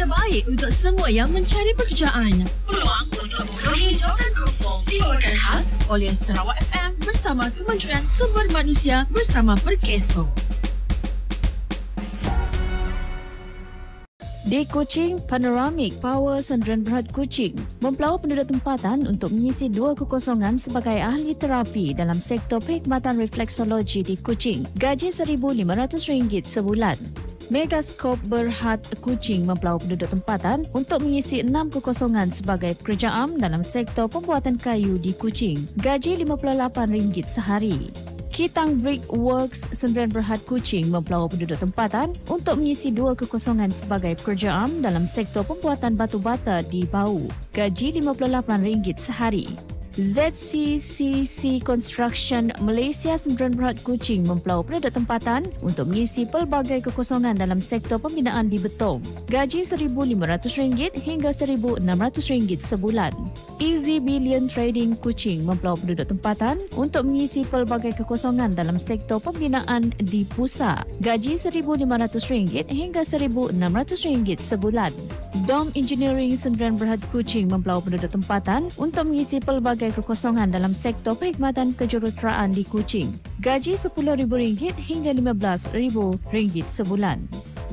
terbaik untuk semua yang mencari pekerjaan. Peluang untuk memenuhi jawatan kosong dibawakan khas oleh Sarawak FM bersama Kementerian Sumber Manusia bersama Perkeso. Di Kuching, Panoramic Power Sdn Bhd Kuching mempelawa penduduk tempatan untuk mengisi 2 kekosongan sebagai ahli terapi dalam sektor perkhidmatan refleksologi di Kuching. Gaji RM1,500 sebulan. Megascope Berhad Kuching mempelawa penduduk tempatan untuk mengisi 6 kekosongan sebagai pekerja am dalam sektor pembuatan kayu di Kuching. Gaji RM58 sehari. Kitang Brick Works Sdn Bhd Kuching mempelawa penduduk tempatan untuk mengisi 2 kekosongan sebagai pekerja am dalam sektor pembuatan batu bata di Bau. Gaji RM58 sehari. ZCCC Construction Malaysia Sdn Bhd Kuching mempelawa penduduk tempatan untuk mengisi pelbagai kekosongan dalam sektor pembinaan di Betong. Gaji RM1,500 hingga RM1,600 sebulan. Easy Billion Trading Kuching mempelawa penduduk tempatan untuk mengisi pelbagai kekosongan dalam sektor pembinaan di Pusa. Gaji RM1,500 hingga RM1,600 sebulan. Dom Engineering Sdn Bhd Kuching mempelawa penduduk tempatan untuk mengisi pelbagai kekosongan dalam sektor perkhidmatan kejuruteraan di Kuching. Gaji RM10,000 hingga RM15,000 sebulan.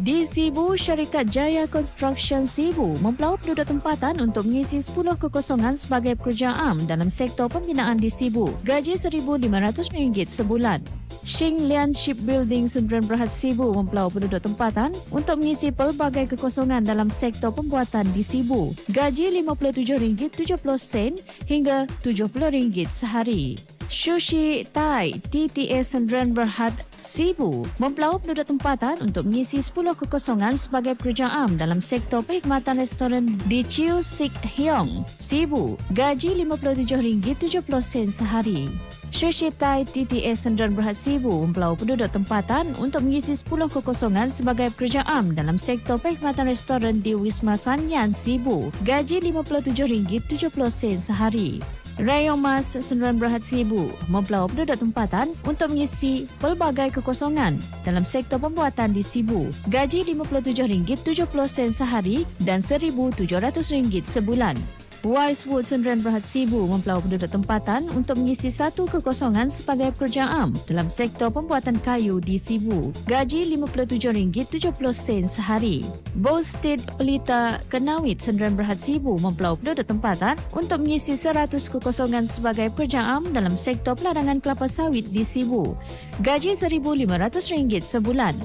Di Sibu, syarikat Jaya Construction Sibu mempelawa penduduk tempatan untuk mengisi 10 kekosongan sebagai pekerja am dalam sektor pembinaan di Sibu. Gaji RM1,500 sebulan. Shing Lian Shipbuilding Sdn Bhd Sibu mempelawa penduduk tempatan untuk mengisi pelbagai kekosongan dalam sektor pembuatan di Sibu. Gaji RM57.70 hingga RM70 sehari. Sushi Thai TTS Sdn Bhd Sibu mempelawa penduduk tempatan untuk mengisi 10 kekosongan sebagai pekerja am dalam sektor perkhidmatan restoran di Chiu Sik Hiong, Sibu. Gaji RM57.70 sehari. Sushi Thai TTS Sdn Bhd Sibu mempelawa penduduk tempatan untuk mengisi 10 kekosongan sebagai pekerja am dalam sektor perkhidmatan restoran di Wisma Sanyan, Sibu. Gaji RM57.70 sehari. Rayomas Sdn Bhd Sibu mempelawa penduduk tempatan untuk mengisi pelbagai kekosongan dalam sektor pembuatan di Sibu. Gaji RM57.70 sehari dan RM1,700 sebulan. Wisewood Sdn Bhd Sibu mempelawa penduduk tempatan untuk mengisi 1 kekosongan sebagai pekerja am dalam sektor pembuatan kayu di Sibu. Gaji RM57.70 sehari. Bosted Pelita Kenawit Sdn Bhd Sibu mempelawa penduduk tempatan untuk mengisi 100 kekosongan sebagai pekerja am dalam sektor peladangan kelapa sawit di Sibu. Gaji RM1,500 sebulan.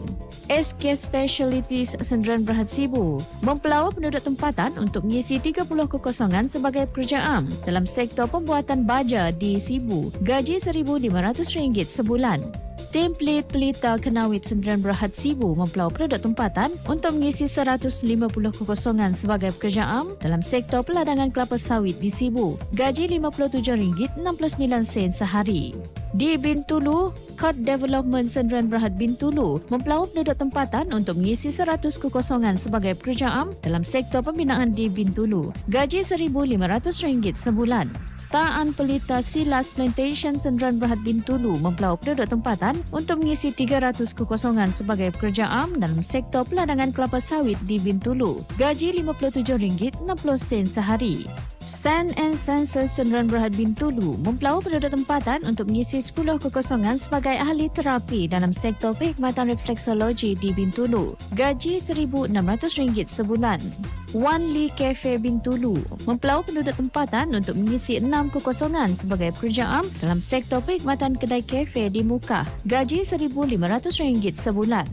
SK Specialities Sdn Bhd Sibu mempelawa penduduk tempatan untuk mengisi 30 kekosongan sebagai pekerja am dalam sektor pembuatan baja di Sibu. Gaji RM1,500 sebulan. Template Pelita Kenawit Sdn Bhd Sibu mempelawa penduduk tempatan untuk mengisi 150 kekosongan sebagai pekerja am dalam sektor peladangan kelapa sawit di Sibu. Gaji RM57.69 sehari. Di Bintulu, Cod Development Sdn Bhd Bintulu mempelawa penduduk tempatan untuk mengisi 100 kekosongan sebagai pekerja am dalam sektor pembinaan di Bintulu. Gaji RM1,500 sebulan. Taan Pelita Silas Plantation Sdn Bhd Bintulu mempelawa penduduk tempatan untuk mengisi 300 kekosongan sebagai pekerja am dalam sektor peladangan kelapa sawit di Bintulu. Gaji RM57.60 sehari. Sand and Sensors Sdn Bhd Bintulu mempelawa penduduk tempatan untuk mengisi 10 kekosongan sebagai ahli terapi dalam sektor perkhidmatan refleksologi di Bintulu. Gaji RM1,600 sebulan. Wan Lee Cafe Bintulu mempelawa penduduk tempatan untuk mengisi 6 kekosongan sebagai pekerja am dalam sektor perkhidmatan kedai kafe di Mukah. Gaji RM1,500 sebulan.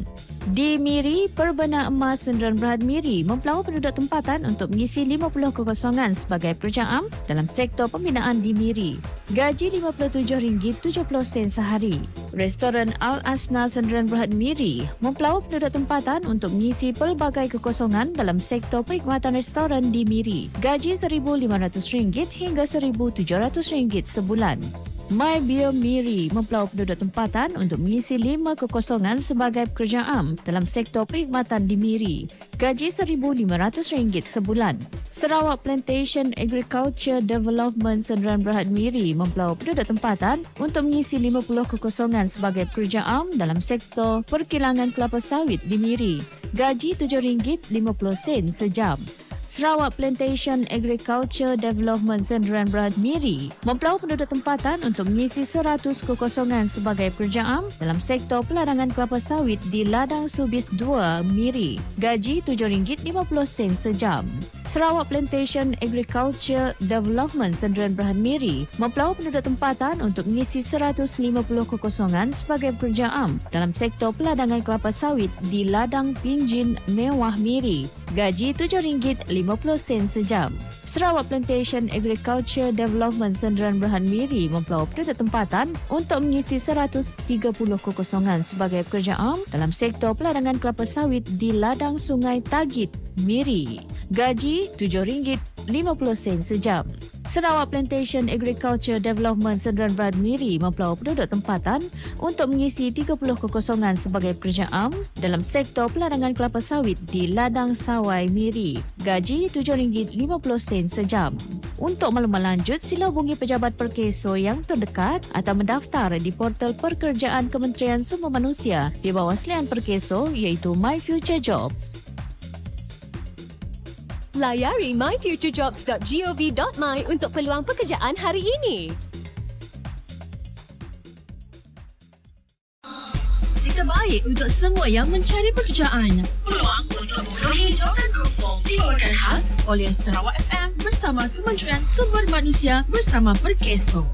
Di Miri, Perbena Emas Sdn Bhd Miri mempelawa penduduk tempatan untuk mengisi 50 kekosongan sebagai pekerja am dalam sektor pembinaan di Miri. Gaji RM57.70 sehari. Restoran Al-Asna Sdn Bhd Miri mempelawa penduduk tempatan untuk mengisi pelbagai kekosongan dalam sektor perkhidmatan restoran di Miri. Gaji RM1,500 hingga RM1,700 sebulan. MyBeer Miri mempelaut penduduk tempatan untuk mengisi 5 kekosongan sebagai pekerja am dalam sektor perkhidmatan di Miri. Gaji RM1,500 sebulan. Sarawak Plantation Agriculture Development Sdn Bhd Miri mempelaut penduduk tempatan untuk mengisi 50 kekosongan sebagai pekerja am dalam sektor perkilangan kelapa sawit di Miri. Gaji RM7.50 sejam. Sarawak Plantation Agriculture Development Sdn Bhd Miri mempelaut penduduk tempatan untuk mengisi 100 kekosongan sebagai pekerja am dalam sektor peladangan kelapa sawit di Ladang Subis 2 Miri. Gaji RM7.50 sejam. Sarawak Plantation Agriculture Development Sdn Bhd Miri mempelaut penduduk tempatan untuk mengisi 150 kekosongan sebagai pekerja am dalam sektor peladangan kelapa sawit di Ladang Pinjin Mewah Miri. Gaji RM7.50 sejam. Sarawak Plantation Agriculture Development Sdn Bhd Miri mempelaut penduduk tempatan untuk mengisi 130 kekosongan sebagai pekerja am dalam sektor peladangan kelapa sawit di Ladang Sungai Tagit, Miri. Gaji RM7.50 sejam. Sarawak Plantation Agriculture Development Sdn Bhd Miri mempelaut penduduk tempatan untuk mengisi 30 kekosongan sebagai pekerja am dalam sektor peladangan kelapa sawit di Ladang Sawai Miri. Gaji RM7.50 sejam. Untuk maklumat lanjut, sila hubungi pejabat Perkeso yang terdekat atau mendaftar di portal pekerjaan Kementerian Sumber Manusia di bawah selian Perkeso iaitu My Future Jobs. Layari myfuturejobs.gov.my untuk peluang pekerjaan hari ini. Terbaik untuk semua yang mencari pekerjaan. Peluang untuk buluh hijau dan kosong dibawakan khas oleh Sarawak FM bersama Kementerian Sumber Manusia bersama Perkeso.